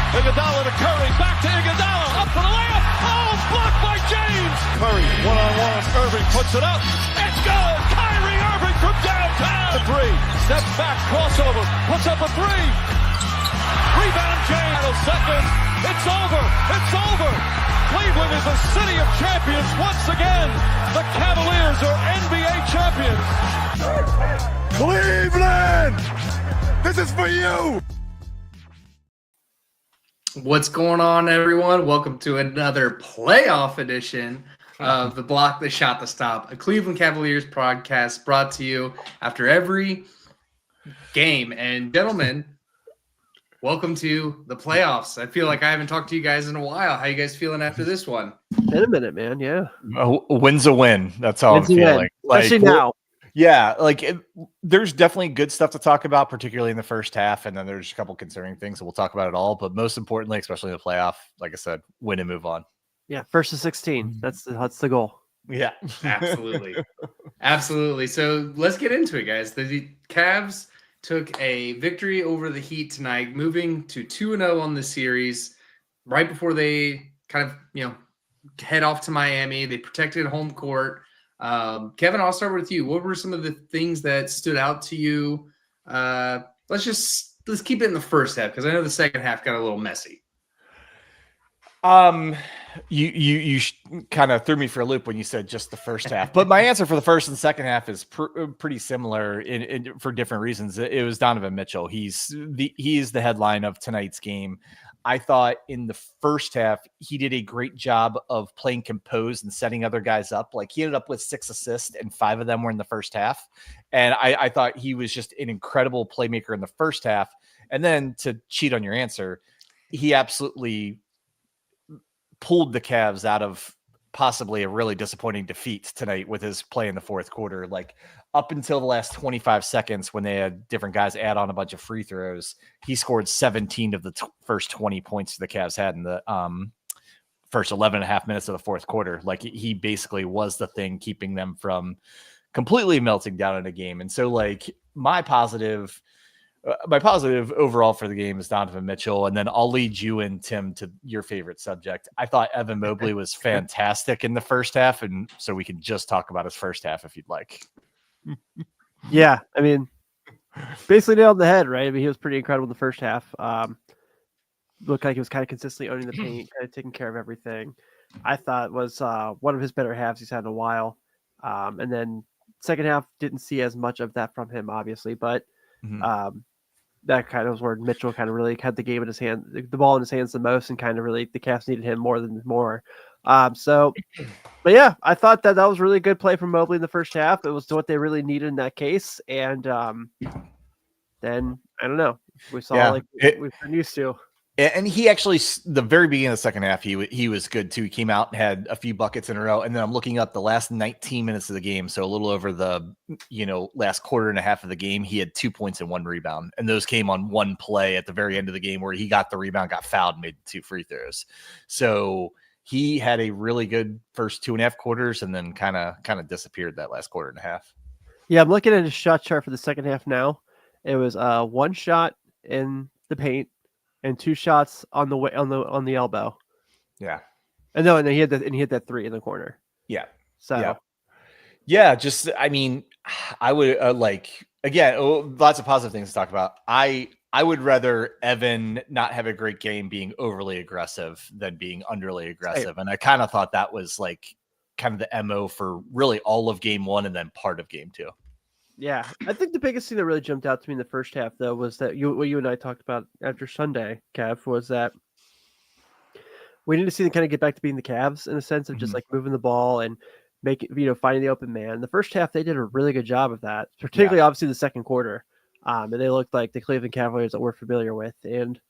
Iguodala to Curry, back to Iguodala, up for the layup. Oh, blocked by James. Curry, one-on-one. Irving puts it up. It's good. Kyrie Irving from downtown. The three, steps back, crossover, puts up a three. Rebound James. Second. It's over. It's over. Cleveland is a city of champions once again. The Cavaliers are NBA champions. Cleveland! This is for you! What's going on, everyone? Welcome to another playoff edition of The Block, The Shot, The Stop, a Cleveland Cavaliers podcast brought to you after every game. And gentlemen, welcome to the playoffs. I feel like I haven't talked to you guys in a while. How you guys feeling after this one? Been a minute, man. Yeah. A win's a win. That's how I'm feeling. Especially now. Yeah, there's definitely good stuff to talk about, particularly in the first half, and then there's a couple concerning things, so we'll talk about it all. But most importantly, especially in the playoff, like I said, win and move on. Yeah, first to 16. That's the goal. Yeah, absolutely, absolutely. So let's get into it, guys. The Cavs took a victory over the Heat tonight, moving to 2-0 on the series. Right before they kind of head off to Miami, they protected home court. Kevin, I'll start with you. What were some of the things that stood out to you? Let's keep it in the first half, because I know the second half got a little messy. You kind of threw me for a loop when you said just the first half, but my answer for the first and second half is pretty similar for different reasons. It was Donovan Mitchell. He's the headline of tonight's game. I thought in the first half, he did a great job of playing composed and setting other guys up. Like, he ended up with 6 assists and 5 of them were in the first half. And I thought he was just an incredible playmaker in the first half. And then, to cheat on your answer, he absolutely pulled the Cavs out of possibly a really disappointing defeat tonight with his play in the fourth quarter. Like, up until the last 25 seconds when they had different guys add on a bunch of free throws, he scored 17 of the first 20 points the Cavs had in the first 11 and a half minutes of the fourth quarter. Like, he basically was the thing keeping them from completely melting down in a game. And so, like, my positive overall for the game is Donovan Mitchell. And then I'll lead you in, Tim, to your favorite subject. I thought Evan Mobley was fantastic in the first half. And so we can just talk about his first half if you'd like. Yeah. I mean, basically nailed the head, right? I mean, he was pretty incredible in the first half. Looked like he was kind of consistently owning the paint, kind of taking care of everything. I thought was one of his better halves he's had in a while. And then second half, didn't see as much of that from him, obviously, but that kind of was where Mitchell kind of really had the game in his hand, the ball in his hands the most, and kind of really the Cavs needed him more. But yeah, I thought that was really good play from Mobley in the first half. It was what they really needed in that case. And then I don't know, we saw we've been used to. And he actually, the very beginning of the second half, he was good too. He came out and had a few buckets in a row. And then I'm looking up the last 19 minutes of the game, so a little over the last quarter and a half of the game, he had 2 points and 1 rebound. And those came on one play at the very end of the game where he got the rebound, got fouled, and made 2 free throws. So he had a really good first 2.5 quarters, and then kind of disappeared that last quarter and a half. Yeah, I'm looking at his shot chart for the second half now. It was 1 shot in the paint and 2 shots on the elbow. Yeah. And then he had that 3 in the corner. Yeah. So yeah, just, I mean, I would again, lots of positive things to talk about. I would rather Evan not have a great game being overly aggressive than being underly aggressive. And I kind of thought that was like kind of the MO for really all of game 1 and then part of game 2. Yeah, I think the biggest thing that really jumped out to me in the first half, though, was that what you and I talked about after Sunday, Cav, was that we need to see them kind of get back to being the Cavs in a sense of just like moving the ball and making, finding the open man. In the first half, they did a really good job of that, particularly obviously the second quarter. And they looked like the Cleveland Cavaliers that we're familiar with. And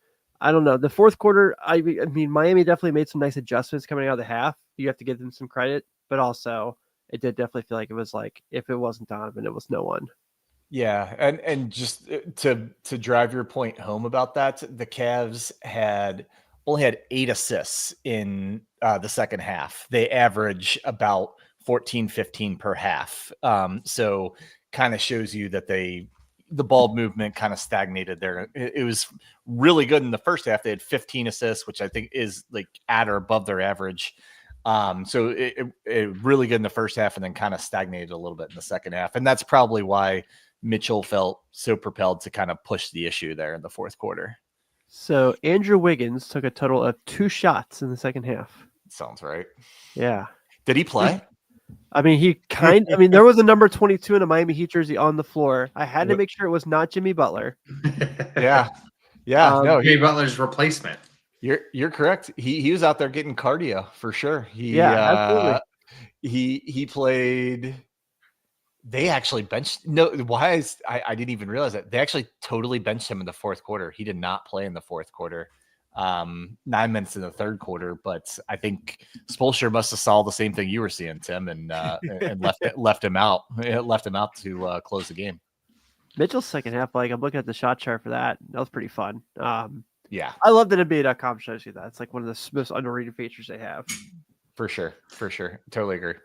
I don't know, the fourth quarter, I mean, Miami definitely made some nice adjustments coming out of the half. You have to give them some credit, but also it did definitely feel like it was like, if it wasn't Donovan, it was no one. Yeah. And just to drive your point home about that, the Cavs only had 8 assists in the second half. They average about 14, 15 per half. So kind of shows you that they the ball movement kind of stagnated there. It was really good in the first half. They had 15 assists, which I think is like at or above their average. So it really good in the first half and then kind of stagnated a little bit in the second half. And that's probably why Mitchell felt so propelled to kind of push the issue there in the fourth quarter. So Andrew Wiggins took a total of 2 shots in the second half. Sounds right. Yeah. Did he play? I mean, there was a number 22 in a Miami Heat jersey on the floor. I had to make sure it was not Jimmy Butler. Yeah. No, Jimmy Butler's replacement. You're correct. He was out there getting cardio for sure. Absolutely. He played. They actually benched. No, why I didn't even realize that they actually totally benched him in the fourth quarter. He did not play in the fourth quarter. 9 minutes in the third quarter, but I think Spoelstra must have saw the same thing you were seeing, Tim, and left him out. Left him out to close the game. Mitchell's second half, like I'm looking at the shot chart for that. That was pretty fun. Yeah, I love that NBA.com shows you that. It's like one of the most underrated features they have. For sure. Totally agree.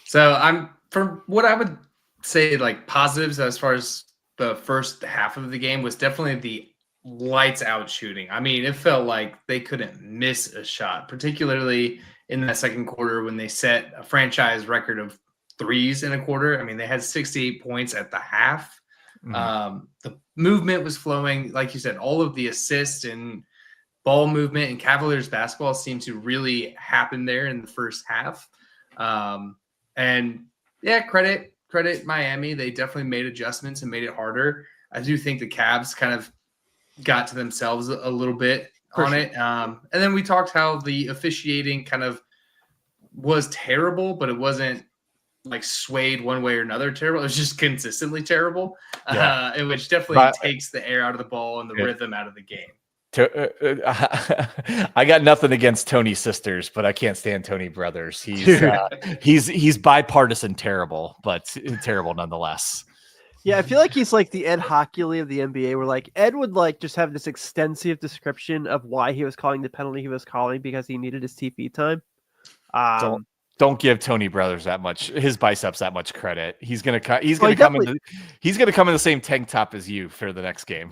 So from what I would say, like positives as far as the first half of the game was definitely the lights out shooting. I mean, it felt like they couldn't miss a shot, particularly in that second quarter when they set a franchise record of threes in a quarter. I mean, they had 68 points at the half. Mm-hmm. The movement was flowing. Like you said, all of the assists and ball movement and Cavaliers basketball seemed to really happen there in the first half. And yeah, credit Miami. They definitely made adjustments and made it harder. I do think the Cavs kind of got to themselves a little bit on it. And then we talked how the officiating kind of was terrible, but it wasn't like swayed one way or another terrible. It was just consistently terrible, which definitely takes the air out of the ball and the rhythm out of the game. I got nothing against Tony sisters, but I can't stand Tony brothers. He's bipartisan terrible, but terrible nonetheless. Yeah, I feel like he's like the Ed Hockley of the NBA, where like Ed would like just have this extensive description of why he was calling the penalty he was calling because he needed his TV time. Don't give Tony Brothers his biceps that much credit. He's gonna come in the same tank top as you for the next game.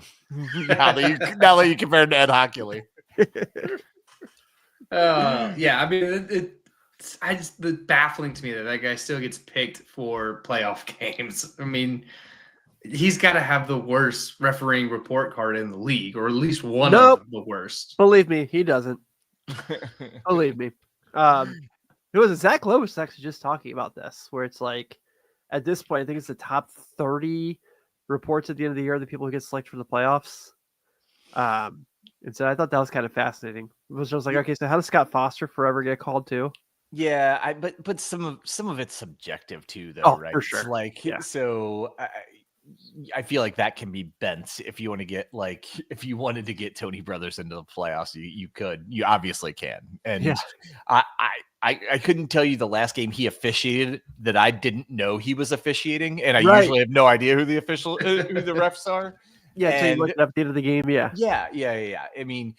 now that you compare him to Ed Hockley. I mean, it's baffling to me that guy still gets picked for playoff games. I mean, he's got to have the worst refereeing report card in the league, or at least one of the worst. Believe me, he doesn't. Believe me. It was Zach Lowe actually just talking about this, where it's like, at this point, I think it's the top 30 reports at the end of the year, the people who get selected for the playoffs. And so I thought that was kind of fascinating. It was just like, okay, so how does Scott Foster forever get called too? Yeah, but some of it's subjective too, though, right? For sure. So I feel like that can be bent if you want to if you wanted to get Tony Brothers into the playoffs, you obviously can. And I couldn't tell you the last game he officiated that I didn't know he was officiating, and I usually have no idea who the refs are. Yeah, so you looked it up at the end of the game. Yeah. I mean,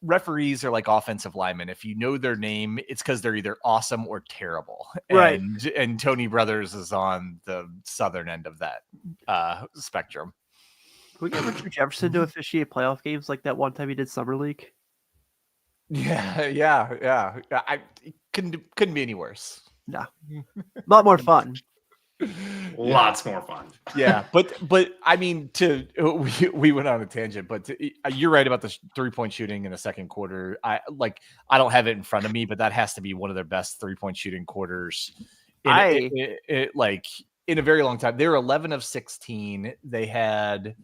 referees are like offensive linemen. If you know their name, it's because they're either awesome or terrible. Right. And Tony Brothers is on the southern end of that spectrum. Can we get Richard Jefferson to officiate playoff games like that one time he did Summer League? Yeah. I couldn't be any worse. No, a lot more fun. Lots more fun. Yeah, but I mean, we went on a tangent, but you're right about the 3-point shooting in the second quarter. I don't have it in front of me, but that has to be one of their best 3-point shooting quarters in a very long time. They were 11 of 16. They had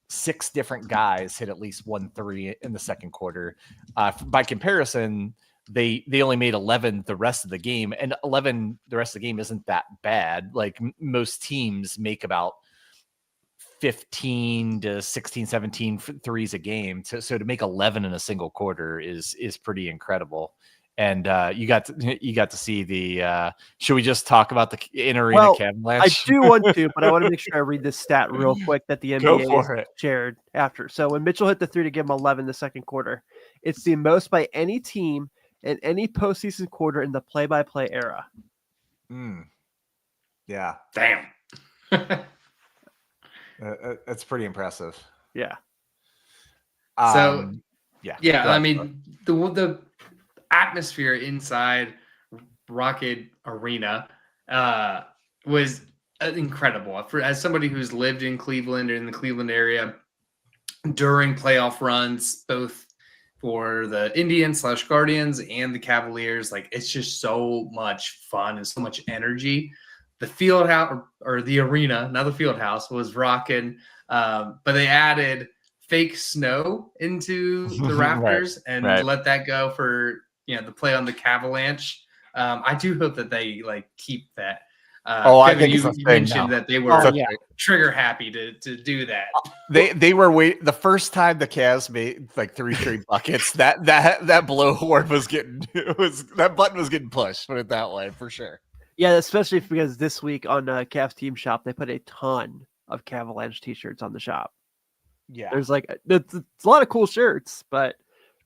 6 different guys hit at least 1 3 in the second quarter. By comparison, they only made 11 the rest of the game, and 11 the rest of the game isn't that bad. Like most teams make about 15 to 16, 17 threes a game. So to make 11 in a single quarter is pretty incredible. And you got to see the. Should we just talk about the in-arena Cavalanche? I do want to, but I want to make sure I read this stat real quick that the NBA shared after. So when Mitchell hit the 3 to give him 11 the second quarter, it's the most by any team in any postseason quarter in the play-by-play era. Yeah. Damn. That's pretty impressive. Yeah. So yeah, yeah, I mean the atmosphere inside Rocket Arena was incredible. As somebody who's lived in Cleveland or in the Cleveland area during playoff runs, both for the Indians/Guardians and the Cavaliers, like it's just so much fun and so much energy. The field house or the arena, not the field house, was rocking. But they added fake snow into the rafters and let that go for the play on the Cavalanche. I do hope that they keep that. I Kevin, think you mentioned that they were trigger happy to do that. They were the first time the Cavs made 3 straight buckets. That blowhorn was getting that button was getting pushed. Put it that way for sure. Yeah, especially because this week on Cavs Team Shop they put a ton of Cavalanche t-shirts on the shop. Yeah, there's it's a lot of cool shirts, but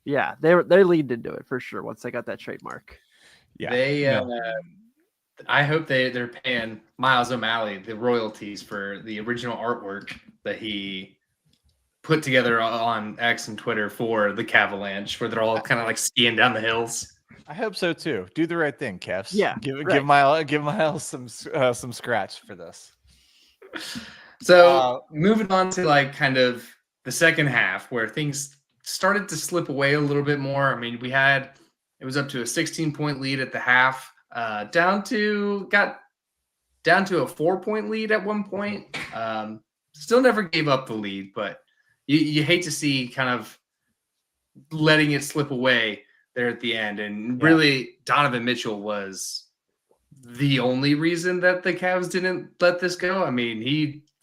yeah, they leaned into it for sure once they got that trademark. Yeah, I hope they're paying Miles O'Malley the royalties for the original artwork that he put together on X and Twitter for the Cavalanche, where they're all kind of skiing down the hills. I hope so too. Do the right thing, Cavs. Yeah, give Miles some scratch for this. So moving on to kind of the second half, where things started to slip away a little bit more. I mean, it was up to a 16-point lead at the half. Got down to a 4-point lead at one point. Still never gave up the lead, but you hate to see kind of letting it slip away there at the end. And really, Donovan Mitchell was the only reason that the Cavs didn't let this go. I mean,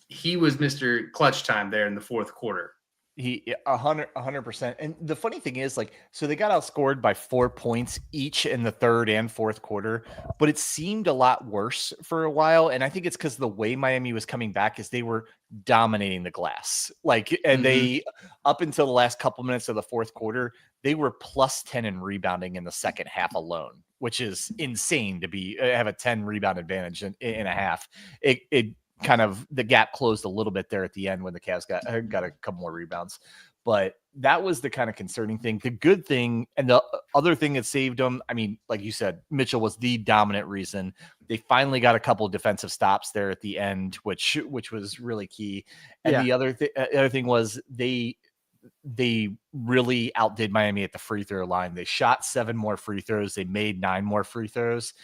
he was Mr. Clutch time there in the fourth quarter. He 100%. And the funny thing is, so they got outscored by 4 points each in the third and fourth quarter, but it seemed a lot worse for a while. And I think it's because the way Miami was coming back is they were dominating the glass. They, up until the last couple minutes of the fourth quarter, they were plus 10 in rebounding in the second half alone, which is insane to have a 10 rebound advantage in a half. It kind of the gap closed a little bit there at the end when the Cavs got a couple more rebounds, but that was the kind of concerning thing. The good thing and the other thing that saved them, I mean, like you said, Mitchell was the dominant reason. They finally got a couple of defensive stops there at the end, which was really key. And the other thing was they really outdid Miami at the free throw line. They shot 7 more free throws. They made 9 more free throws.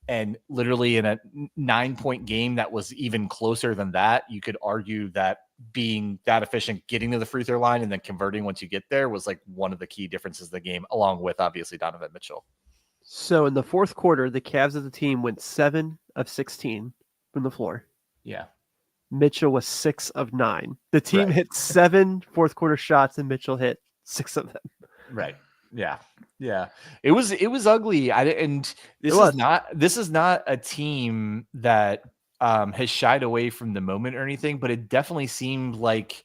And literally in a 9-point game that was even closer than that, you could argue that being that efficient, getting to the free throw line and then converting once you get there was one of the key differences of the game, along with obviously Donovan Mitchell. So in the fourth quarter, the Cavs as a team went 7 of 16 from the floor. Yeah. Mitchell was 6 of 9. The team hit 7 fourth quarter shots and Mitchell hit 6 of them. Right. Yeah. It was ugly. This is not a team that has shied away from the moment or anything, but it definitely seemed like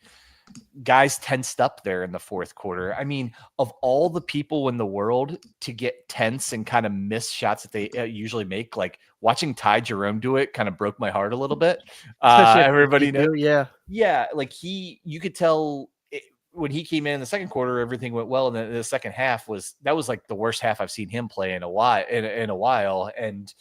guys tensed up there in the fourth quarter. I mean, of all the people in the world to get tense and kind of miss shots that they usually make, watching Ty Jerome do it kind of broke my heart a little bit. Everybody knows. Yeah. You could tell when he came in the second quarter, everything went well. And then the second half was the worst half I've seen him play in a while. And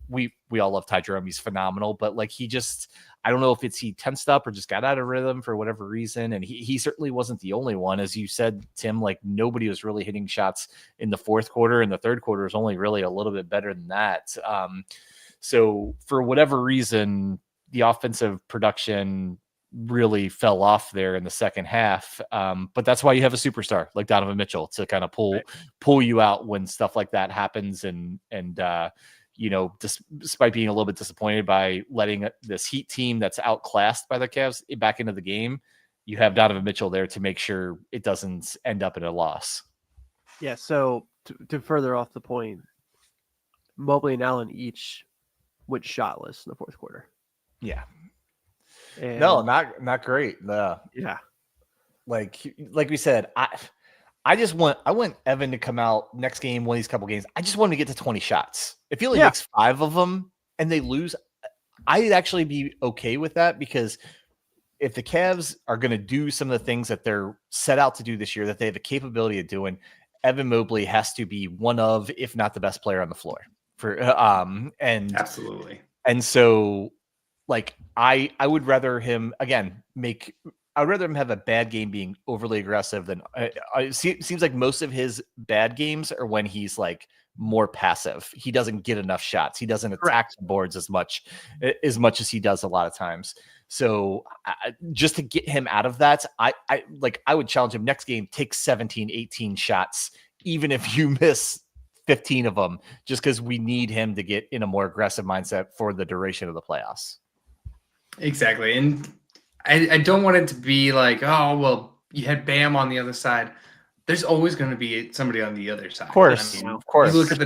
we all love Ty Jerome. He's phenomenal, but I don't know if he tensed up or just got out of rhythm for whatever reason. And he certainly wasn't the only one. As you said, Tim, nobody was really hitting shots in the fourth quarter, and the third quarter was only really a little bit better than that. So for whatever reason, the offensive production really fell off there in the second half. But that's why you have a superstar like Donovan Mitchell to kind of pull you out when stuff like that happens. And despite being a little bit disappointed by letting this Heat team that's outclassed by the Cavs back into the game, you have Donovan Mitchell there to make sure it doesn't end up in a loss. Yeah. So to further off the point, Mobley and Allen each went shotless in the fourth quarter. Yeah. And no, not great. No. Yeah. Like we said, I want Evan to come out next game, one of these couple games. I just want him to get to 20 shots. If he only makes 5 of them and they lose, I'd actually be okay with that, because if the Cavs are going to do some of the things that they're set out to do this year, that they have the capability of doing, Evan Mobley has to be one of, if not the best player on the floor. Absolutely. And so, like, I would rather him again I would rather him have a bad game being overly aggressive than it seems like most of his bad games are when he's like more passive. He doesn't get enough shots. He doesn't attack the boards as much as he does a lot of times. So just to get him out of that, I would challenge him next game, take 17, 18 shots, even if you miss 15 of them, just because we need him to get in a more aggressive mindset for the duration of the playoffs. Exactly. And I don't want it to be like, oh, well, you had Bam on the other side. There's always going to be somebody on the other side. Of course. Of course. You look at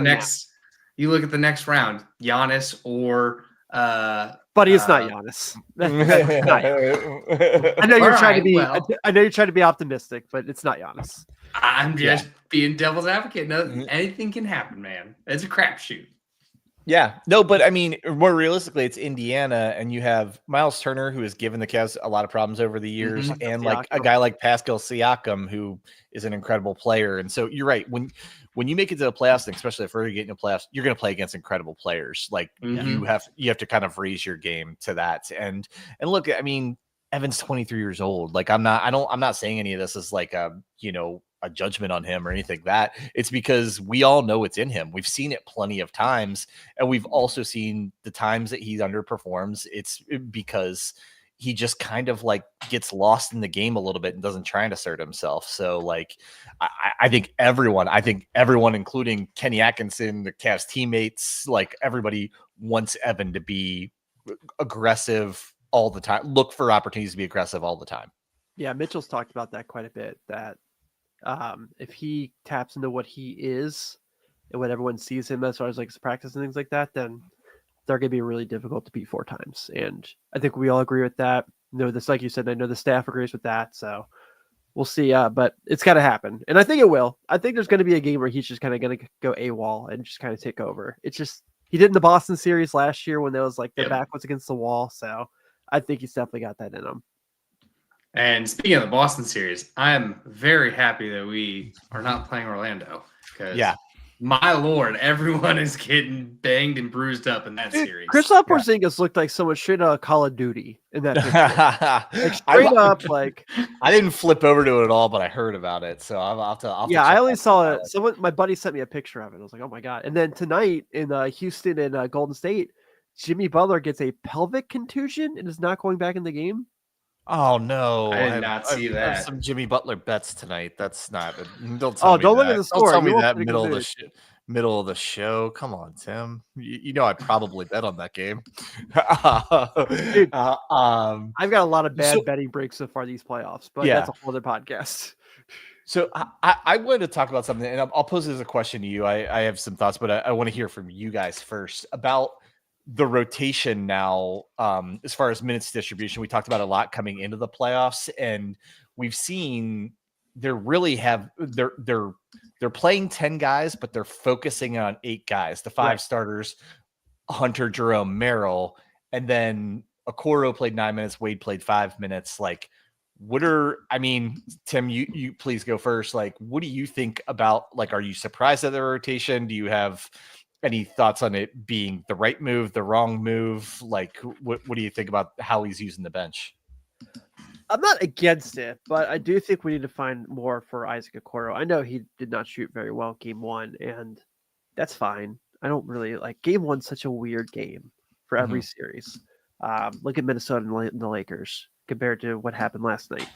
the next round, Giannis or but it's not Giannis. I know you're trying to be. Well, I know you're trying to be optimistic, but it's not Giannis. I'm just being devil's advocate. No, anything can happen, man. It's a crapshoot. Yeah, no, but I mean, more realistically, it's Indiana, and you have Miles Turner, who has given the Cavs a lot of problems over the years, and like a guy like Pascal Siakam, who is an incredible player. And so you're right. When you make it to the playoffs, and especially if you're getting to playoffs, you're going to play against incredible players. Like you have to kind of raise your game to that. And look, I mean, Evan's 23 years old. Like I'm not saying any of this is like a judgment on him or anything like that. It's because we all know it's in him. We've seen it plenty of times, and we've also seen the times that he underperforms. It's because he just kind of like gets lost in the game a little bit and doesn't try and assert himself. So like, I think everyone, including Kenny Atkinson, the Cavs teammates, like everybody wants Evan to be aggressive all the time. Look for opportunities to be aggressive all the time. Yeah. Mitchell's talked about that quite a bit, that if he taps into what he is and what everyone sees him as far as like his practice and things like that, then they're going to be really difficult to beat 4 times. And I think we all agree with that. This, like you said, I know the staff agrees with that. So we'll see. But it's got to happen. And I think it will. I think there's going to be a game where he's just kind of going to go AWOL and just kind of take over. It's just, he did in the Boston series last year when there was like the back was against the wall. So I think he's definitely got that in him. And speaking of the Boston series, I'm very happy that we are not playing Orlando, because my Lord, everyone is getting banged and bruised up in that series. Kristaps Porzingis looked like someone straight out of Call of Duty in that picture. Like straight up, like I didn't flip over to it at all, but I heard about it, so I'll have to I only saw it. My buddy sent me a picture of it. I was like, oh my god! And then tonight in Houston and Golden State, Jimmy Butler gets a pelvic contusion and is not going back in the game. Oh no! I did not see that. I have some Jimmy Butler bets tonight. That's not. Don't look at the score. Don't tell me that middle of the show. Come on, Tim. You know I probably bet on that game. Dude, I've got a lot of bad betting breaks so far these playoffs, but that's a whole other podcast. So I wanted to talk about something, and I'll pose it as a question to you. I have some thoughts, but I want to hear from you guys first about the rotation now, as far as minutes distribution. We talked about a lot coming into the playoffs, and we've seen they're playing 10 guys, but they're focusing on 8 guys, the 5 starters, Hunter, Jerome, Merrill, and then Okoro played 9 minutes, Wade played 5 minutes. Like, Tim, you please go first. Like, what do you think about, like, are you surprised at the rotation? Do you have any thoughts on it being the right move, the wrong move? Like, what do you think about how he's using the bench? I'm not against it, but I do think we need to find more for Isaac Okoro. I know he did not shoot very well game 1, and that's fine. I don't really like game 1's such a weird game for every series. Look at Minnesota and the Lakers compared to what happened last night.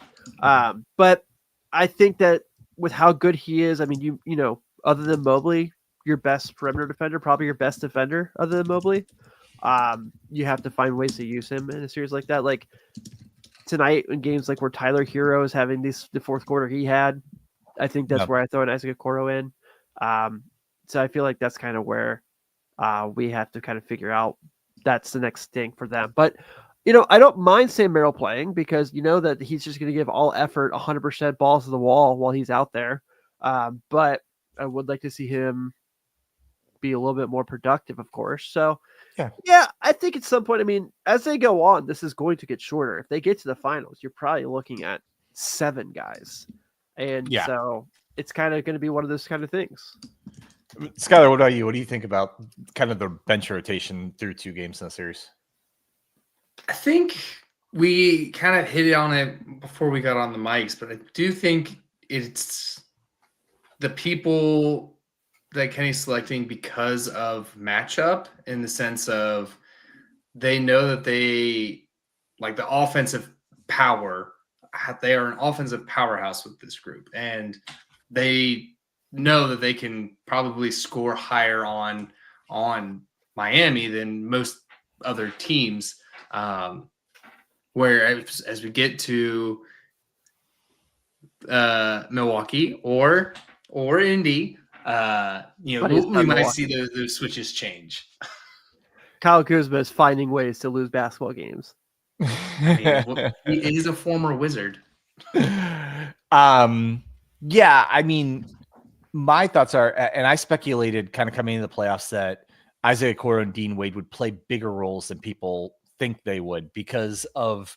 But I think that with how good he is, I mean, you know, other than Mobley, your best perimeter defender, probably your best defender other than Mobley. You have to find ways to use him in a series like that. Like tonight in games like where Tyler Hero is having the fourth quarter he had, I think that's where I throw an Isaac Okoro in. So I feel like that's kind of where we have to kind of figure out that's the next thing for them. But, you know, I don't mind Sam Merrill playing because you know that he's just going to give all effort, 100% balls to the wall while he's out there. But I would like to see him be a little bit more productive, of course. So Yeah, I think at some point, I mean, as they go on, this is going to get shorter. If they get to the finals, you're probably looking at 7 guys. And Yeah. so it's kind of going to be one of those kind of things. Skylar, what about you? What do you think about kind of the bench rotation through 2 games in the series? I think we kind of hit on it before we got on the mics, but I do think it's the people that Kenny's selecting because of matchup, in the sense of they know that they like the offensive power. They are an offensive powerhouse with this group, and they know that they can probably score higher on Miami than most other teams. Where as we get to Milwaukee or Indy, we might see those switches change. Kyle Kuzma is finding ways to lose basketball games. He is a former Wizard. Yeah, I mean, my thoughts are, and I speculated kind of coming into the playoffs that Isaiah Okoro and Dean Wade would play bigger roles than people think they would because of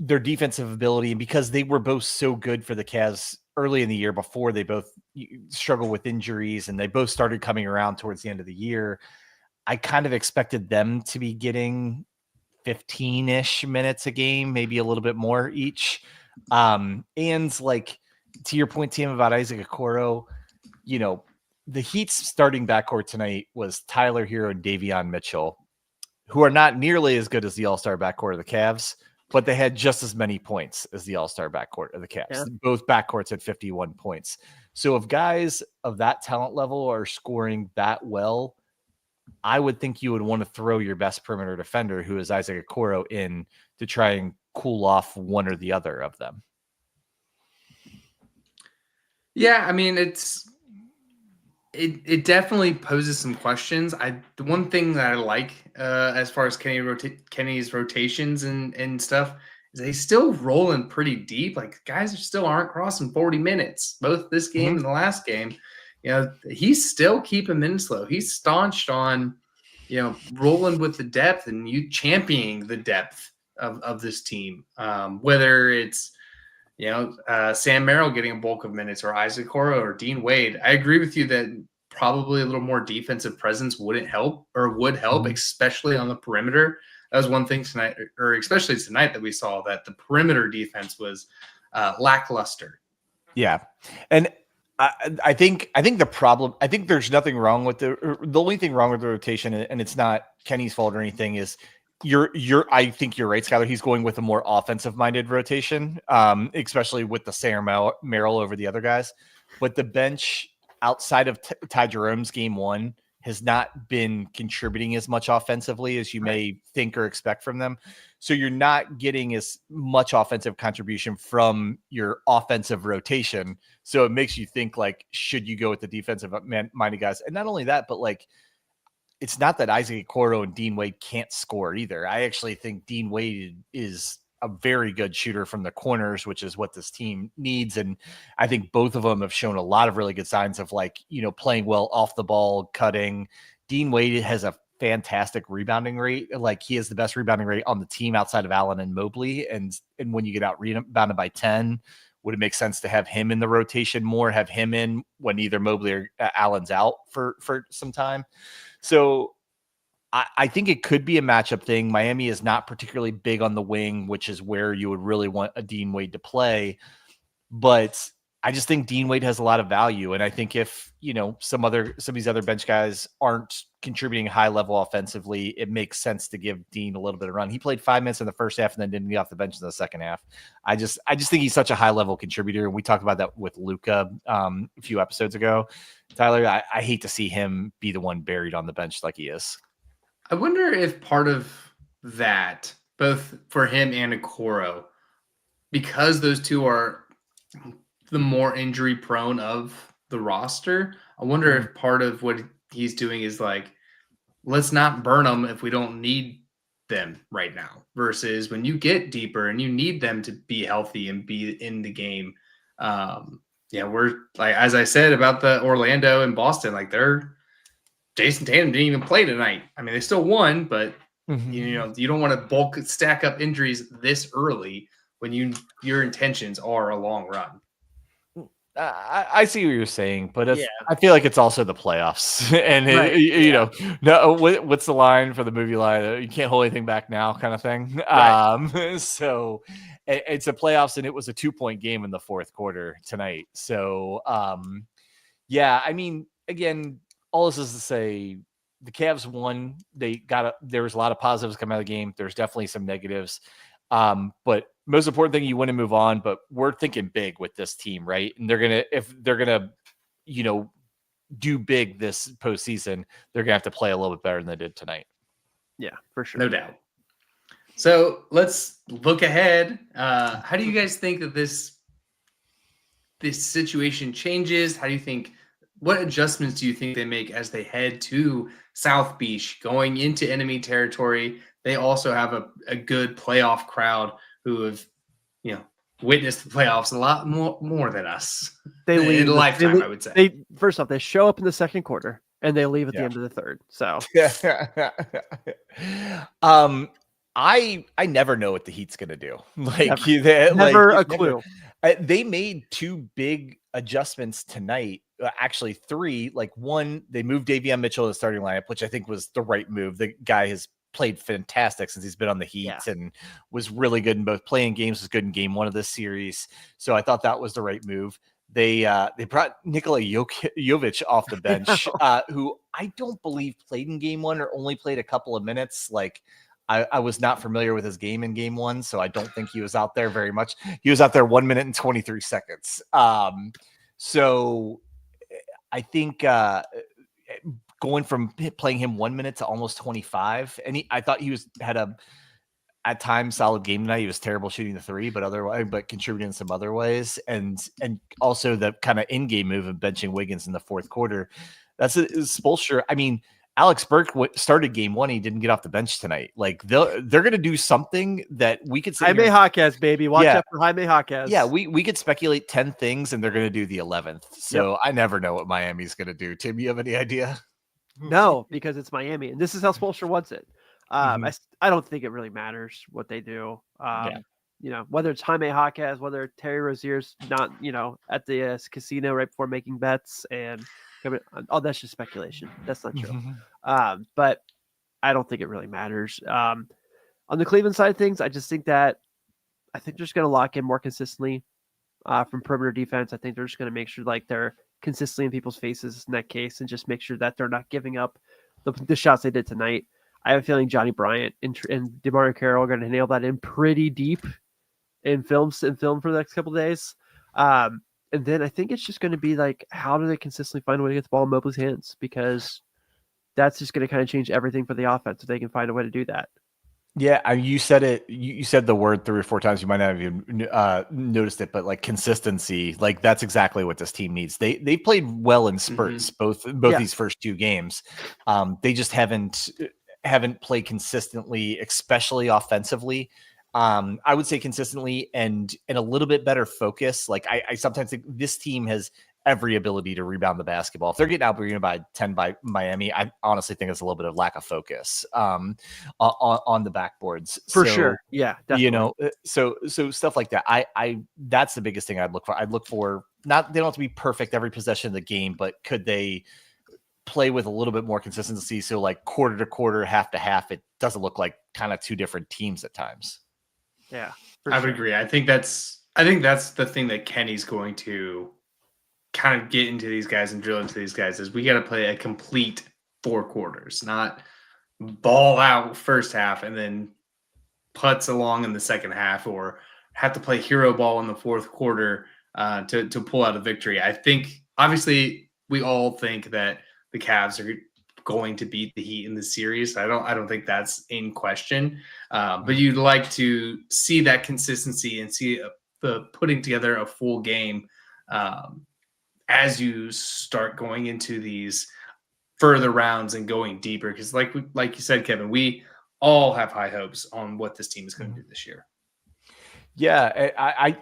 their defensive ability and because they were both so good for the Cavs early in the year before they both struggled with injuries and they both started coming around towards the end of the year. I kind of expected them to be getting 15-ish minutes a game, maybe a little bit more each. And like to your point, Tim, about Isaac Okoro, the Heat's starting backcourt tonight was Tyler Hero and Davion Mitchell, who are not nearly as good as the all-star backcourt of the Cavs, but they had just as many points as the all-star backcourt of the Cavs. Yeah. Both backcourts had 51 points. So if guys of that talent level are scoring that well, I would think you would want to throw your best perimeter defender, who is Isaac Okoro, in to try and cool off one or the other of them. Yeah, I mean, it definitely poses some questions. The one thing that I like as far as Kenny's rotations and stuff is they still rolling pretty deep. Like guys still aren't crossing 40 minutes, both this game and the last game. He's still keeping minutes low. He's staunched on, rolling with the depth and you championing the depth of this team. Whether it's, Sam Merrill getting a bulk of minutes or Isaac Okoro or Dean Wade. I agree with you that probably a little more defensive presence would help, especially on the perimeter. That was one thing tonight, or especially tonight, that we saw that the perimeter defense was lackluster. Yeah. And I think the problem, I think there's nothing wrong with the only thing wrong with the rotation, and it's not Kenny's fault or anything, is I think you're right, Skylar. He's going with a more offensive minded rotation, especially with the Sam Merrill over the other guys. But the bench outside of Ty Jerome's game 1 has not been contributing as much offensively as you may think or expect from them. So you're not getting as much offensive contribution from your offensive rotation. So it makes you think, like, should you go with the defensive minded guys? And not only that, but like, it's not that Isaac Okoro and Dean Wade can't score either. I actually think Dean Wade is a very good shooter from the corners, which is what this team needs. And I think both of them have shown a lot of really good signs of, like, playing well off the ball, cutting. Dean Wade has a fantastic rebounding rate. Like, he has the best rebounding rate on the team outside of Allen and Mobley. And when you get out rebounded by 10, would it make sense to have him in the rotation more, have him in when either Mobley or Allen's out for some time? So I think it could be a matchup thing. Miami is not particularly big on the wing, which is where you would really want a Dean Wade to play. But I just think Dean Wade has a lot of value. And I think if, some of these other bench guys aren't contributing high level offensively, it makes sense to give Dean a little bit of run. He played 5 minutes in the first half and then didn't get off the bench in the second half. I just think he's such a high level contributor. And we talked about that with Luka a few episodes ago. Tyler, I hate to see him be the one buried on the bench like he is. I wonder if part of that, both for him and Okoro, because those two are the more injury prone of the roster, I wonder if part of what he's doing is like, let's not burn them if we don't need them right now, versus when you get deeper and you need them to be healthy and be in the game. We're like, as I said about the Orlando and Boston, like they're Jason Tatum didn't even play tonight. I mean, they still won, but Mhm. you don't want to bulk stack up injuries this early when your intentions are a long run. I see what you're saying, but Yeah. I feel like it's also the playoffs, and Right, you know, no, what's the line for the movie line? You can't hold anything back now, kind of thing. Right. So it's a playoffs, and it was a 2-point game in the fourth quarter tonight. So, yeah, I mean, again, all this is to say, the Cavs won. There was a lot of positives coming out of the game. There's definitely some negatives. But most important thing, you want to move on, but we're thinking big with this team, right? And if they're gonna, do big this postseason, they're gonna have to play a little bit better than they did tonight. Yeah, for sure. No doubt. So let's look ahead. How do you guys think that this situation changes? What adjustments do you think they make as they head to South Beach, going into enemy territory? They also have a good playoff crowd who have, witnessed the playoffs a lot more than us. They leave in a lifetime, I would say. First off, they show up in the second quarter and they leave at the end of the third. So I never know what the Heat's gonna do. never a clue. They made 2 big adjustments tonight. Actually, 3. One, they moved Davion Mitchell to the starting lineup, which I think was the right move. The guy has played fantastic since he's been on the Heat and was really good in both playing games, was good in game 1 of this series. So I thought that was the right move. They brought Nikola Jovic off the bench, who I don't believe played in game 1 or only played a couple of minutes. I was not familiar with his game in game 1, so I don't think he was out there very much. He was out there 1 minute and 23 seconds. So I think going from playing him 1 minute to almost 25, and I thought he had at times solid game tonight. He was terrible shooting the 3, but contributing in some other ways, and also the kind of in-game move of benching Wiggins in the fourth quarter. That's Spoelstra. I mean, Alex Burke started game 1. He didn't get off the bench tonight. They're going to do something that we could say. Jaime Jaquez, baby. Watch out for Jaime Jaquez. Yeah, we could speculate 10 things, and they're going to do the 11th. So I never know what Miami's going to do. Tim, you have any idea? No, because it's Miami, and this is how Spoelstra wants it. I don't think it really matters what they do. Whether it's Jaime Jaquez, whether Terry Rozier's not, at the casino right before making bets, and that's just speculation. That's not true. But I don't think it really matters. On the Cleveland side of things, I just think they're just going to lock in more consistently from perimeter defense. I think they're just going to make sure they're consistently in people's faces in that case, and just make sure that they're not giving up the shots they did tonight. I have a feeling Johnny Bryant and DeMario Carroll are going to nail that in pretty deep in film for the next couple of days. And then I think it's just going to be how do they consistently find a way to get the ball in Mobley's hands? Because that's just going to kind of change everything for the offense if they can find a way to do that. Yeah, you said it. You said the word 3 or 4 times. You might not have even noticed it, but consistency, that's exactly what this team needs. They played well in spurts, both these first 2 games. They just haven't played consistently, especially offensively. I would say consistently and a little bit better focus. I sometimes think this team has every ability to rebound the basketball. If they're getting outbeaten by 10 by Miami, I honestly think it's a little bit of lack of focus on the backboards. For sure. Yeah, definitely. So stuff like that. I that's the biggest thing I'd look for. I'd look for they don't have to be perfect every possession of the game, but could they play with a little bit more consistency? So quarter to quarter, half to half, it doesn't look like kind of 2 different teams at times. Yeah, I would agree. I think that's the thing that Kenny's going to kind of get into these guys and drill into these guys is we got to play a complete 4 quarters, not ball out first half and then putts along in the second half, or have to play hero ball in the fourth quarter to pull out a victory. I think obviously we all think that the Cavs are going to beat the Heat in the series. I don't think that's in question. But you'd like to see that consistency and see the putting together a full game as you start going into these further rounds and going deeper. Because like you said, Kevin, we all have high hopes on what this team is going to do this year. Yeah, I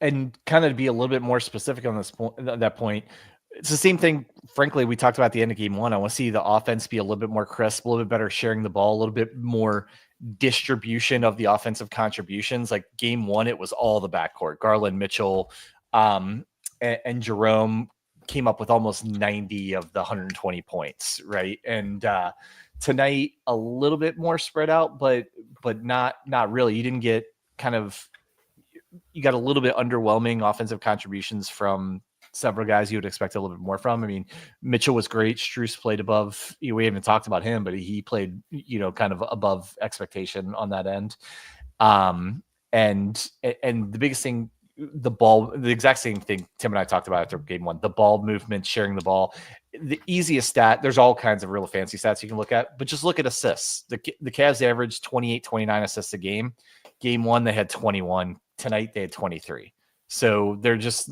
and kind of to be a little bit more specific on that point. it's the same thing. Frankly, we talked about at the end of game one. I want to see the offense be a little bit more crisp, a little bit better sharing the ball, a little bit more distribution of the offensive contributions. Like game one, it was all the backcourt. Garland, Mitchell, and Jerome came up with almost 90 of the 120 points, right? And tonight, a little bit more spread out, but not really. You didn't get you got a little bit underwhelming offensive contributions from several guys you would expect a little bit more from. I mean, Mitchell was great. Strus played above. We haven't talked about him, but he played, kind of above expectation on that end. And the biggest thing, the ball, the exact same thing Tim and I talked about after game one, the ball movement, sharing the ball. The easiest stat, there's all kinds of real fancy stats you can look at, but just look at assists. The Cavs averaged 28, 29 assists a game. Game one, they had 21. Tonight, they had 23. So they're just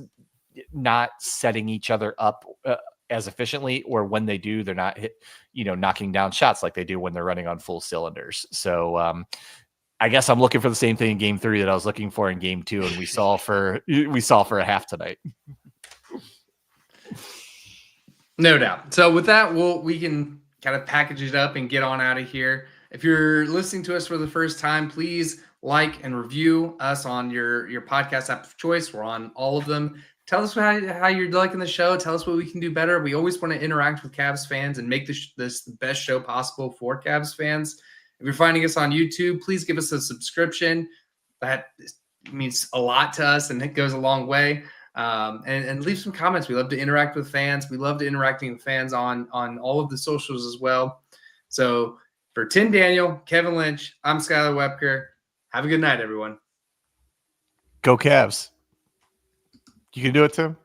not setting each other up as efficiently, or when they do, they're not knocking down shots like they do when they're running on full cylinders. So I guess I'm looking for the same thing in game three that I was looking for in game two, and we saw for a half tonight. No doubt. So with that, we can kind of package it up and get on out of here. If you're listening to us for the first time, please like and review us on your podcast app of choice. We're on all of them. Tell us how you're liking the show. Tell us what we can do better. We always want to interact with Cavs fans and make this the best show possible for Cavs fans. If you're finding us on YouTube, please give us a subscription. That means a lot to us, and it goes a long way. And leave some comments. We love to interact with fans. We love to interacting with fans on all of the socials as well. So for Tim Daniel, Kevin Lynch, I'm Skylar Webker. Have a good night, everyone. Go Cavs. You can do it, Tim.